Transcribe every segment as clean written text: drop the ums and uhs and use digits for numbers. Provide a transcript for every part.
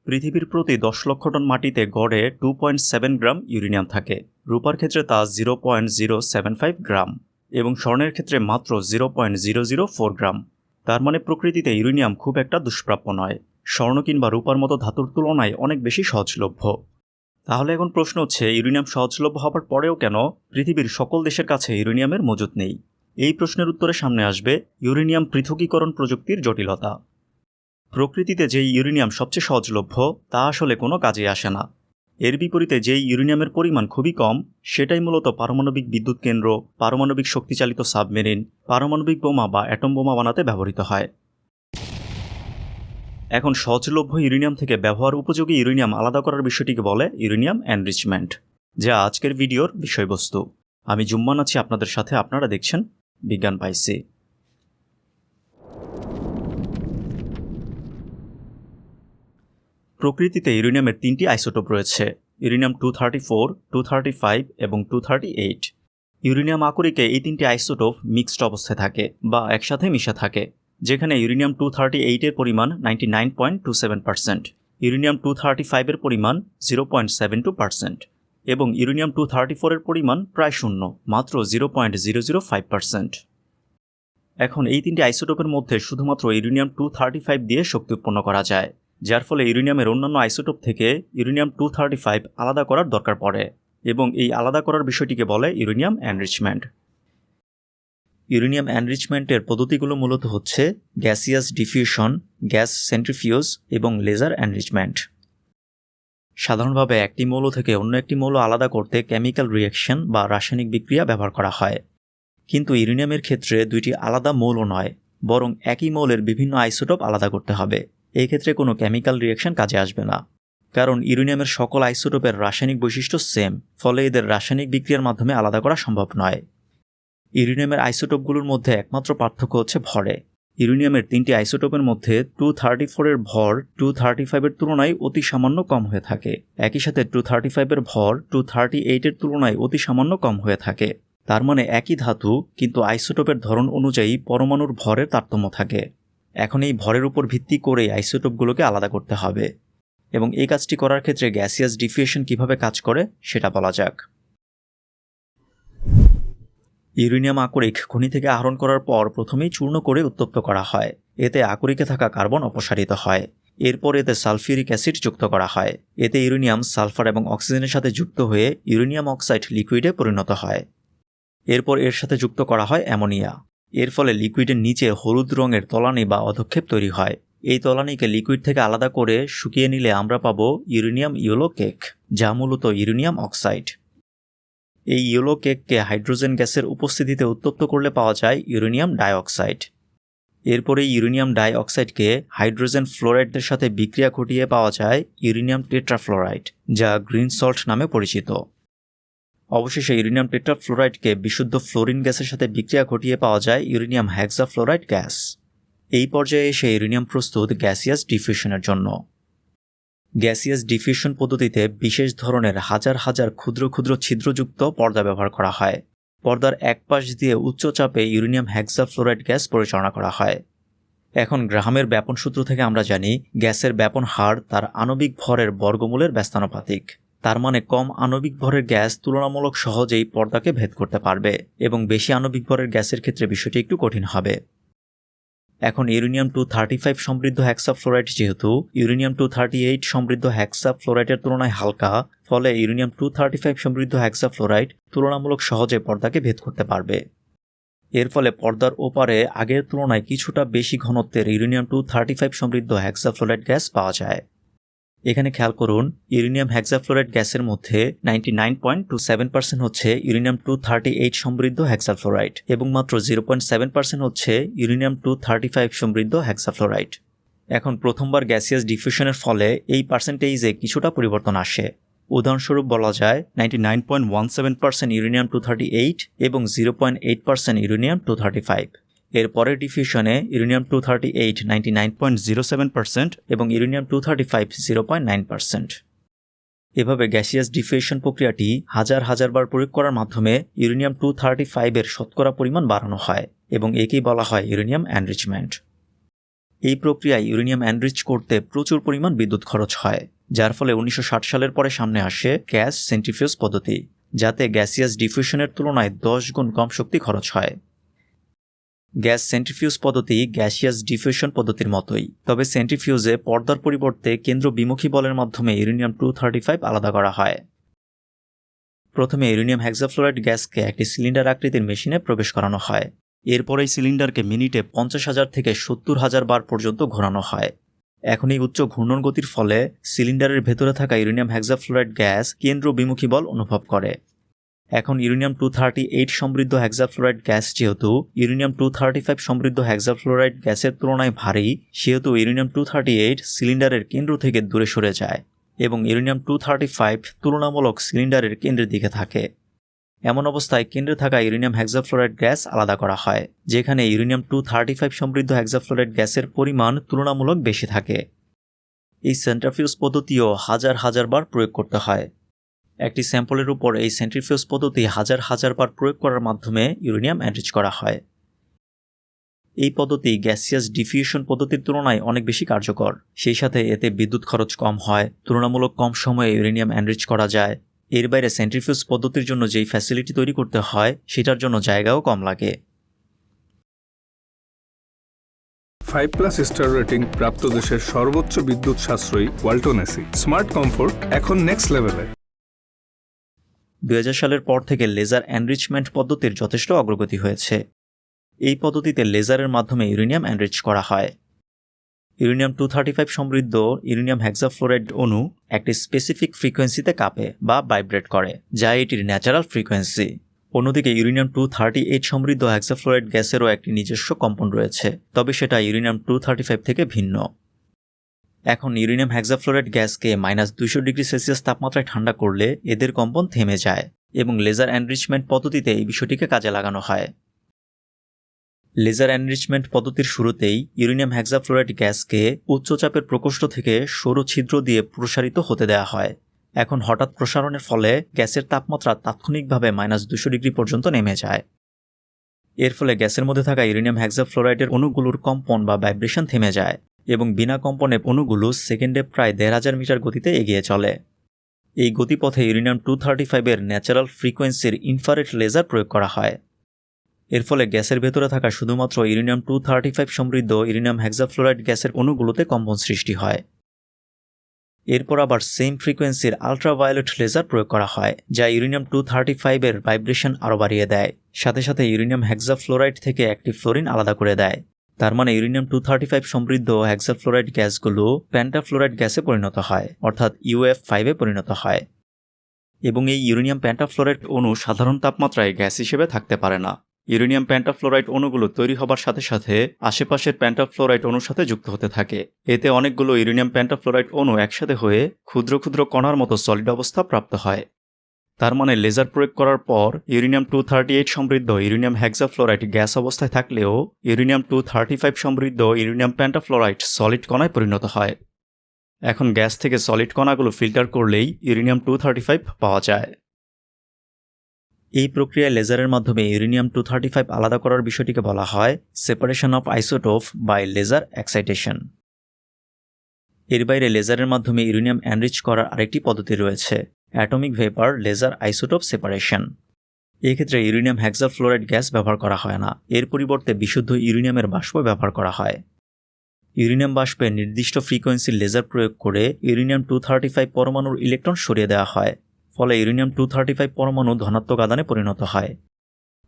পৃথিবীর প্রতি 10 লক্ষ টন মাটিতে গড়ে 2.7 গ্রাম ইউরেনিয়াম থাকে। রূপার ক্ষেত্রে তা 0.075 গ্রাম এবং স্বর্ণের ক্ষেত্রে মাত্র 0.004 গ্রাম। তার মানে প্রকৃতিতে ইউরেনিয়াম খুব একটা দুষ্প্রাপ্য নয়, স্বর্ণ কিংবা রূপার মতো ধাতুর তুলনায় অনেক বেশি সহজলভ্য। তাহলে এখন প্রশ্ন হচ্ছে, ইউরেনিয়াম সহজলভ্য হবার পরেও কেন পৃথিবীর সকল দেশের কাছে ইউরেনিয়ামের মজুত নেই? এই প্রশ্নের উত্তরে সামনে আসবে ইউরেনিয়াম পৃথকীকরণ প্রযুক্তির জটিলতা। প্রকৃতিতে যেই ইউরেনিয়াম সবচেয়ে সহজলভ্য তা আসলে কোনো কাজে আসে না। এর বিপরীতে যেই ইউরেনিয়ামের পরিমাণ খুবই কম, সেটাই মূলত পারমাণবিক বিদ্যুৎ কেন্দ্র, পারমাণবিক শক্তিচালিত সাবমেরিন, পারমাণবিক বোমা বা অ্যাটম বোমা বানাতে ব্যবহৃত হয়। এখন সহজলভ্য ইউরেনিয়াম থেকে ব্যবহার উপযোগী ইউরেনিয়াম আলাদা করার বিষয়টিকে বলে ইউরেনিয়াম এনরিচমেন্ট, যা আজকের ভিডিওর বিষয়বস্তু। আমি জুম্মান আছি আপনাদের সাথে, আপনারা দেখছেন বিজ্ঞান পাইসি। প্রকৃতিতে ইউরেনিয়ামের 3টি আইসোটোপ রয়েছে: ইউরেনিয়াম 234, 235 এবং 238। ইউরেনিয়াম আকরিকে এই 3টি আইসোটোপ মিক্সড অবস্থায় থাকে বা একসাথে মিশে থাকে, যেখানে ইউরেনিয়াম 238 এর পরিমাণ 99.27%, ইউরেনিয়াম 235 এর পরিমাণ 0.72% এবং ইউরেনিয়াম 234 এর পরিমাণ প্রায় শূন্য, মাত্র 0.005%। এখন এই 3টি আইসোটোপের মধ্যে শুধুমাত্র ইউরেনিয়াম 235 দিয়ে শক্তি উৎপন্ন করা যায়, যার ফলে ইউরেনিয়ামের অন্যান্য আইসোটোপ থেকে ইউরেনিয়াম 235 আলাদা করার দরকার পড়ে এবং এই আলাদা করার বিষয়টিকে বলে ইউরেনিয়াম এনরিচমেন্ট। ইউরেনিয়াম এনরিচমেন্টের পদ্ধতিগুলো মূলত হচ্ছে গ্যাসিয়াস ডিফিউশন, গ্যাস সেন্ট্রিফিউজ এবং লেজার এনরিচমেন্ট। সাধারণভাবে একটি মৌল থেকে অন্য একটি মৌল আলাদা করতে কেমিক্যাল রিঅ্যাকশন বা রাসায়নিক বিক্রিয়া ব্যবহার করা হয়, কিন্তু ইউরেনিয়ামের ক্ষেত্রে দুইটি আলাদা মৌল নয়, বরং একই মৌলের বিভিন্ন আইসোটোপ আলাদা করতে হবে। এই ক্ষেত্রে কোনো কেমিক্যাল রিঅ্যাকশন কাজে আসবে না, কারণ ইউরেনিয়ামের সকল আইসোটোপের রাসায়নিক বৈশিষ্ট্য সেম, ফলে এদের রাসায়নিক বিক্রিয়ার মাধ্যমে আলাদা করা সম্ভব নয়। ইউরেনিয়ামের আইসোটোপগুলোর মধ্যে একমাত্র পার্থক্য হচ্ছে ভরে। ইউরেনিয়ামের 3টি আইসোটোপের মধ্যে 234 এর ভর 235 এর তুলনায় অতি সামান্য কম হয়ে থাকে। একই সাথে 235 এর ভর 238 এর তুলনায় অতি সামান্য কম হয়ে থাকে। তার মানে একই ধাতু, কিন্তু আইসোটোপের ধরন অনুযায়ী পরমাণুর ভরের তারতম্য থাকে। এখন এই ভরের উপর ভিত্তি করেই আইসোটোপগুলোকে আলাদা করতে হবে, এবং এই কাজটি করার ক্ষেত্রে গ্যাসিয়াস ডিফিউশন কিভাবে কাজ করে সেটা বলা যাক। ইউরেনিয়াম আকরিক খনি থেকে আহরণ করার পর প্রথমেই চূর্ণ করে উত্তপ্ত করা হয়। এতে আকরিকে থাকা কার্বন অপসারিত হয়। এরপর এতে সালফিউরিক অ্যাসিড যুক্ত করা হয়। এতে ইউরেনিয়াম সালফার এবং অক্সিজেনের সাথে যুক্ত হয়ে ইউরেনিয়াম অক্সাইড লিকুইডে পরিণত হয়। এরপর এর সাথে যুক্ত করা হয় অ্যামোনিয়া। এর ফলে লিকুইডের নিচে হলুদ রঙের তলানি বা অধক্ষেপ তৈরি হয়। এই তলানিকে লিকুইড থেকে আলাদা করে শুকিয়ে নিলে আমরা পাবো ইউরেনিয়াম ইয়েলো কেক, যা মূলত ইউরেনিয়াম অক্সাইড। এই ইয়েলো কেককে হাইড্রোজেন গ্যাসের উপস্থিতিতে উত্তপ্ত করলে পাওয়া যায় ইউরেনিয়াম ডাইঅক্সাইড। এরপরে ইউরেনিয়াম ডাইঅক্সাইডকে হাইড্রোজেন ফ্লোরাইডের সাথে বিক্রিয়া ঘটিয়ে পাওয়া যায় ইউরেনিয়াম টেট্রাফ্লোরাইড, যা গ্রিন সল্ট নামে পরিচিত। অবশেষে ইউরেনিয়াম টেট্রাফ্লোরাইডকে বিশুদ্ধ ফ্লোরিন গ্যাসের সাথে বিক্রিয়া ঘটিয়ে পাওয়া যায় ইউরেনিয়াম হেক্সাফ্লোরাইড গ্যাস। এই পর্যায়ে এসে ইউরেনিয়াম প্রস্তুত গ্যাসিয়াস ডিফিউশনের জন্য। গ্যাসিয়াস ডিফিউশন পদ্ধতিতে বিশেষ ধরনের হাজার হাজার ক্ষুদ্র ক্ষুদ্র ছিদ্রযুক্ত পর্দা ব্যবহার করা হয়। পর্দার এক পাশ দিয়ে উচ্চ চাপে ইউরেনিয়াম হেক্সাফ্লোরাইড গ্যাস পরিচালনা করা হয়। এখন গ্রাহামের ব্যাপন সূত্র থেকে আমরা জানি গ্যাসের ব্যাপন হার তার আণবিক ভরের বর্গমূলের ব্যস্তানুপাতিক। তার মানে কম আণবিক ভরের গ্যাস তুলনামূলক সহজেই পর্দাকে ভেদ করতে পারবে, এবং বেশি আণবিক ভরের গ্যাসের ক্ষেত্রে বিষয়টি একটু কঠিন হবে। এখন ইউরেনিয়াম 235 সমৃদ্ধ হেক্সাফ্লোরাইড যেহেতু ইউরেনিয়াম 238 সমৃদ্ধ হেক্সাফ্লোরাইডের তুলনায় হালকা, ফলে ইউরেনিয়াম 235 সমৃদ্ধ হেক্সাফ্লোরাইড তুলনামূলক সহজে পর্দাকে ভেদ করতে পারবে। এর ফলে পর্দার ওপারে আগের তুলনায় কিছুটা বেশি ঘনত্বের ইউরেনিয়াম 235 সমৃদ্ধ হেক্সাফ্লোরাইড গ্যাস পাওয়া যায়। এখানে খেয়াল করুন, ইউরেনিয়াম হেক্সাফ্লোরাইড গ্যাসের মধ্যে 99.27% হচ্ছে ইউরেনিয়াম 238 সমৃদ্ধ হেক্সাফ্লোরাইড এবং মাত্র 0.7% হচ্ছে ইউরেনিয়াম 235 সমৃদ্ধ হেক্সাফ্লোরাইড। এখন প্রথমবার গ্যাসিয়াস ডিফিউশনের ফলে এই পার্সেন্টেজে কিছুটা পরিবর্তন আসে। উদাহরণস্বরূপ বলা যায় 99.17% ইউরেনিয়াম 238 এবং 0.8% ইউরেনিয়াম 235। এর পরের ডিফিউশনে ইউরেনিয়াম 238 99.07% এবং ইউরেনিয়াম 235 0.9%। এভাবে গ্যাসিয়াস ডিফিউশন প্রক্রিয়াটি হাজার হাজার বার প্রয়োগ করার মাধ্যমে ইউরেনিয়াম 235 এর শতকরা পরিমাণ বাড়ানো হয়, এবং একেই বলা হয় ইউরেনিয়াম এনরিচমেন্ট। এই প্রক্রিয়ায় ইউরেনিয়াম এনরিচ করতে প্রচুর পরিমাণ বিদ্যুৎ খরচ হয়, যার ফলে 1960 সালের পরে সামনে আসে গ্যাস সেন্ট্রিফিউজ পদ্ধতি, যাতে গ্যাসিয়াস ডিফিউশনের তুলনায় 10 গুণ কম শক্তি খরচ হয়। গ্যাস সেন্ট্রিফিউজ পদ্ধতি গ্যাসিয়াস ডিফিউশন পদ্ধতির মতোই, তবে সেন্ট্রিফিউজে পর্দার পরিবর্তে কেন্দ্র বিমুখী বলের মাধ্যমে ইউরেনিয়াম-235 আলাদা করা হয়। প্রথমে ইউরেনিয়াম হেক্সাফ্লোরাইড গ্যাসকে একটি সিলিন্ডার আকৃতির মেশিনে প্রবেশ করানো হয়। এরপর এই সিলিন্ডারকে মিনিটে 50,000 থেকে 70,000 বার পর্যন্ত ঘোরানো হয়। এখন এই উচ্চ ঘূর্ণন গতির ফলে সিলিন্ডারের ভেতরে থাকা ইউরেনিয়াম হেক্সাফ্লোরাইড গ্যাস কেন্দ্র বিমুখী বল অনুভব করে। এখন ইউরেনিয়াম-238 সমৃদ্ধ হেক্সাফ্লোরাইড গ্যাস যেহেতু ইউরেনিয়াম-235 সমৃদ্ধ হেক্সাফ্লোরাইড গ্যাসের তুলনায় ভারী, সেহেতু ইউরেনিয়াম-238 সিলিন্ডারের কেন্দ্র থেকে দূরে সরে যায় এবং ইউরেনিয়াম-235 তুলনামূলক সিলিন্ডারের কেন্দ্রের দিকে থাকে। এমন অবস্থায় কেন্দ্রে থাকা ইউরেনিয়াম হেক্সাফ্লোরাইড গ্যাস আলাদা করা হয়, যেখানে ইউরেনিয়াম-235 সমৃদ্ধ হেক্সাফ্লোরাইড গ্যাসের পরিমাণ তুলনামূলক বেশি থাকে। এই সেন্ট্রিফিউজ পদ্ধতিও হাজার হাজার বার প্রয়োগ করতে হয়। একটি স্যাম্পলের উপর এই সেন্ট্রিফিউজ পদ্ধতি হাজার হাজার বার প্রয়োগ করার মাধ্যমে ইউরেনিয়াম এনরিচ করা হয়। এই পদ্ধতি গ্যাসিয়াস ডিফিউশন পদ্ধতির তুলনায় অনেক বেশি কার্যকর। সেই সাথে এতে বিদ্যুৎ খরচ কম হয়, তুলনামূলক কম সময়ে ইউরেনিয়াম এনরিচ করা যায়। এর বাইরে সেন্ট্রিফিউজ পদ্ধতির জন্য যেই ফ্যাসিলিটি তৈরি করতে হয়, সেটার জন্য জায়গাও কম লাগে। 5+ স্টার রেটিং প্রাপ্ত দেশের সর্বোচ্চ বিদ্যুৎ সাশ্রয়ী ওয়ালটন এসি স্মার্ট কমফোর্ট এখন নেক্সট লেভেলে। 2000 সালের পর থেকে লেজার এনরিচমেন্ট পদ্ধতির যথেষ্ট অগ্রগতি হয়েছে। এই পদ্ধতিতে লেজারের মাধ্যমে ইউরেনিয়াম এনরিচ করা হয়। ইউরেনিয়াম-235 সমৃদ্ধ ইউরেনিয়াম হেক্সাফ্লোরাইড অণু একটি স্পেসিফিক ফ্রিকোয়েন্সিতে কাঁপে বা ভাইব্রেট করে, যা এটির ন্যাচারাল ফ্রিকোয়েন্সি। অন্যদিকে ইউরেনিয়াম-238 সমৃদ্ধ হেক্সাফ্লোরাইড গ্যাসেরও একটি নিজস্ব কম্পন রয়েছে, তবে সেটা ইউরেনিয়াম-235 থেকে ভিন্ন। এখন ইউরেনিয়াম হেক্সাফ্লোরাইড গ্যাসকে -200°C তাপমাত্রায় ঠান্ডা করলে এদের কম্পন থেমে যায় এবং লেজার এনরিচমেন্ট পদ্ধতিতে এই বিষয়টিকে কাজে লাগানো হয়। লেজার এনরিচমেন্ট পদ্ধতির শুরুতেই ইউরেনিয়াম হেক্সাফ্লোরাইড গ্যাসকে উচ্চচাপের প্রকোষ্ঠ থেকে সরু ছিদ্র দিয়ে প্রসারিত হতে দেওয়া হয়। এখন হঠাৎ প্রসারণের ফলে গ্যাসের তাপমাত্রা তাৎক্ষণিকভাবে -200° পর্যন্ত নেমে যায়। এর ফলে গ্যাসের মধ্যে থাকা ইউরেনিয়াম হেক্সাফ্লোরাইডের অণুগুলোর কম্পন বা ভাইব্রেশন থেমে যায় এবং বিনা কম্পনে অণুগুলো সেকেন্ডে প্রায় 1500 মিটার গতিতে এগিয়ে চলে। এই গতিপথে ইউরেনিয়াম-235 এর ন্যাচারাল ফ্রিকোয়েন্সির ইনফ্রারেড লেজার প্রয়োগ করা হয়। এর ফলে গ্যাসের ভেতরে থাকা শুধুমাত্র ইউরেনিয়াম-235 সমৃদ্ধ ইউরেনিয়াম হেক্সাফ্লোরাইড গ্যাসের অণুগুলোতে কম্পন সৃষ্টি হয়। এরপর আবার সেম ফ্রিকোয়েন্সির আলট্রাভায়োলেট লেজার প্রয়োগ করা হয়, যা ইউরেনিয়াম-235 এর ভাইব্রেশন আরও বাড়িয়ে দেয়, সাথে সাথে ইউরেনিয়াম হেক্সাফ্লোরাইড থেকে একটি ফ্লোরিন আলাদা করে দেয়। তার মানে ইউরেনিয়াম-235 সমৃদ্ধ হেক্সাফ্লোরাইড গ্যাসগুলো পেন্টাফ্লোরাইড গ্যাসে পরিণত হয়, অর্থাৎ UF5 এ পরিণত হয়। এবং এই ইউরেনিয়াম পেন্টাফ্লোরাইড অণু সাধারণ তাপমাত্রায় গ্যাস হিসেবে থাকতে পারে না। ইউরেনিয়াম পেন্টাফ্লোরাইড অণুগুলো তৈরি হবার সাথে সাথে আশেপাশের পেন্টাফ্লোরাইড অণুর সাথে যুক্ত হতে থাকে। এতে অনেকগুলো ইউরেনিয়াম পেন্টাফ্লোরাইড অণু একসাথে হয়ে ক্ষুদ্র ক্ষুদ্র কণার মতো সলিড অবস্থা প্রাপ্ত হয়। তার মানে লেজার প্রয়োগ করার পর ইউরেনিয়াম-238 সমৃদ্ধ ইউরেনিয়াম হেক্সাফ্লোরাইড গ্যাস অবস্থায় থাকলেও ইউরেনিয়াম-235 সমৃদ্ধ ইউরেনিয়াম পেন্টাফ্লোরাইড সলিড কণায় পরিণত হয়। এখন গ্যাস থেকে সলিড কণাগুলো ফিল্টার করলেই ইউরেনিয়াম-235 পাওয়া যায়। এই প্রক্রিয়ায় লেজারের মাধ্যমে ইউরেনিয়াম-235 আলাদা করার বিষয়টিকে বলা হয় separation of isotope by laser excitation. এর বাইরে লেজারের মাধ্যমে ইউরেনিয়াম এনরিচ করার আরেকটি পদ্ধতি রয়েছে, atomic vapour laser isotope separation. এক্ষেত্রে ইউরেনিয়াম হেক্সাফ্লোরাইড গ্যাস ব্যবহার করা হয় না, এর পরিবর্তে বিশুদ্ধ ইউরেনিয়ামের বাষ্প ব্যবহার করা হয়। ইউরেনিয়াম বাষ্পে নির্দিষ্ট ফ্রিকোয়েন্সির লেজার প্রয়োগ করে ইউরেনিয়াম-235 পরমাণুর ইলেকট্রন সরিয়ে দেওয়া হয়, ফলে ইউরেনিয়াম-235 পরমাণু ধনাত্মক আধানে পরিণত হয়।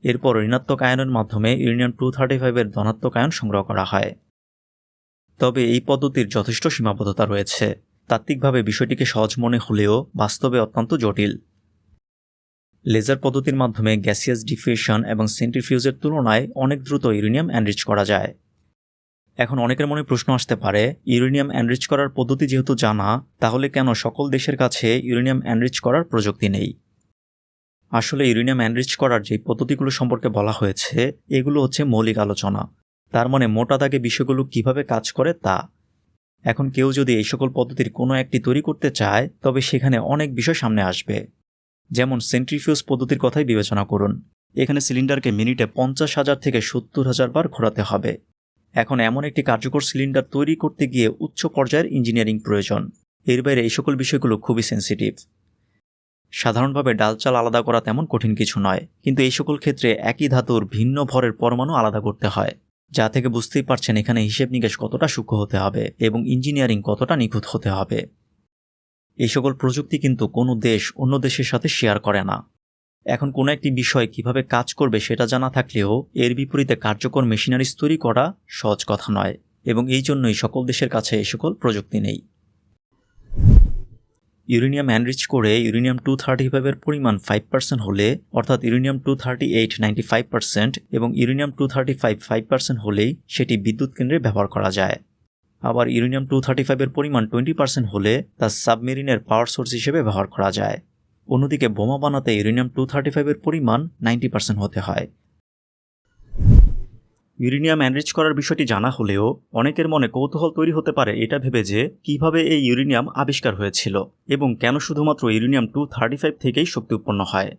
এরপর ঋণাত্মক আয়নের মাধ্যমে ইউরেনিয়াম-235 এর ধনাত্মক আয়ন সংগ্রহ করা হয়। তবে এই পদ্ধতির যথেষ্ট সীমাবদ্ধতা রয়েছে। তাত্ত্বিকভাবে বিষয়টিকে সহজ মনে হলেও বাস্তবে অত্যন্ত জটিল। লেজার পদ্ধতির মাধ্যমে গ্যাসিয়াস ডিফিউশন এবং সেন্ট্রিফিউজের তুলনায় অনেক দ্রুত ইউরেনিয়াম এনরিচ করা যায়। এখন অনেকের মনে প্রশ্ন আসতে পারে, ইউরেনিয়াম এনরিচ করার পদ্ধতি যেহেতু জানা, তাহলে কেন সকল দেশের কাছে ইউরেনিয়াম এনরিচ করার প্রযুক্তি নেই? আসলে ইউরেনিয়াম এনরিচ করার যে পদ্ধতিগুলো সম্পর্কে বলা হয়েছে, এগুলো হচ্ছে মৌলিক আলোচনা। তার মানে মোটা দাগে বিষয়গুলো কিভাবে কাজ করে তা। এখন কেউ যদি এই সকল পদ্ধতির কোনো একটি তৈরি করতে চায়, তবে সেখানে অনেক বিষয় সামনে আসবে। যেমন সেন্ট্রিফিউজ পদ্ধতির কথাই বিবেচনা করুন। এখানে সিলিন্ডারকে মিনিটে 50,000 থেকে 70,000 বার ঘোরাতে হবে। এখন এমন একটি কার্যকর সিলিন্ডার তৈরি করতে গিয়ে উচ্চ পর্যায়ের ইঞ্জিনিয়ারিং প্রয়োজন। এর বাইরে এই সকল বিষয়গুলো খুবই সেন্সিটিভ। সাধারণভাবে ডাল চাল আলাদা করা তেমন কঠিন কিছু নয়, কিন্তু এই সকল ক্ষেত্রে একই ধাতুর ভিন্ন ভরের পরমাণু আলাদা করতে হয়, যা থেকে বুঝতেই পারছেন এখানে হিসেব নিকেশ কতটা সূক্ষ্ম হতে হবে এবং ইঞ্জিনিয়ারিং কতটা নিখুঁত হতে হবে। এই সকল প্রযুক্তি কিন্তু কোনো দেশ অন্য দেশের সাথে শেয়ার করে না। এখন কোনো একটি বিষয় কিভাবে কাজ করবে সেটা জানা থাকলেও এর বিপরীতে কার্যকর মেশিনারিজ তৈরি করা সহজ কথা নয়, এবং এই জন্যই সকল দেশের কাছে এই সকল প্রযুক্তি নেই। ইউরেনিয়াম এনরিচ করে ইউরেনিয়াম 235 এর পরিমাণ 5% হলে, অর্থাৎ ইউরেনিয়াম 238 95% এবং ইউরেনিয়াম 235 5% হলেই সেটি বিদ্যুৎ কেন্দ্রে ব্যবহার করা যায়। আবার ইউরেনিয়াম 235 এর পরিমাণ 20% হলে তা সাবমেরিনের পাওয়ার সোর্স হিসেবে ব্যবহার করা যায়। অন্যদিকে বোমা বানাতে ইউরেনিয়াম 235 এর পরিমাণ 90% হতে হয়। ইউরেনিয়াম এনরিচ করার বিষয়টি জানা হলেও অনেকের মনে কৌতূহল তৈরি হতে পারে এটা ভেবে যে কিভাবে এই ইউরেনিয়াম আবিষ্কার হয়েছিল এবং কেন শুধুমাত্র ইউরেনিয়াম 235 থেকেই শক্তি উৎপন্ন হয়,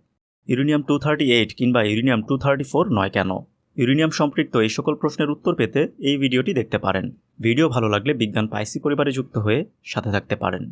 ইউরেনিয়াম 238 কিংবা ইউরেনিয়াম 234 নয় কেন। ইউরেনিয়াম সম্পৃক্ত এই সকল প্রশ্নের উত্তর পেতে এই ভিডিওটি দেখতে পারেন। ভিডিও ভালো লাগলে বিজ্ঞান পাইসি পরিবারে যুক্ত হয়ে সাথে থাকতে পারেন।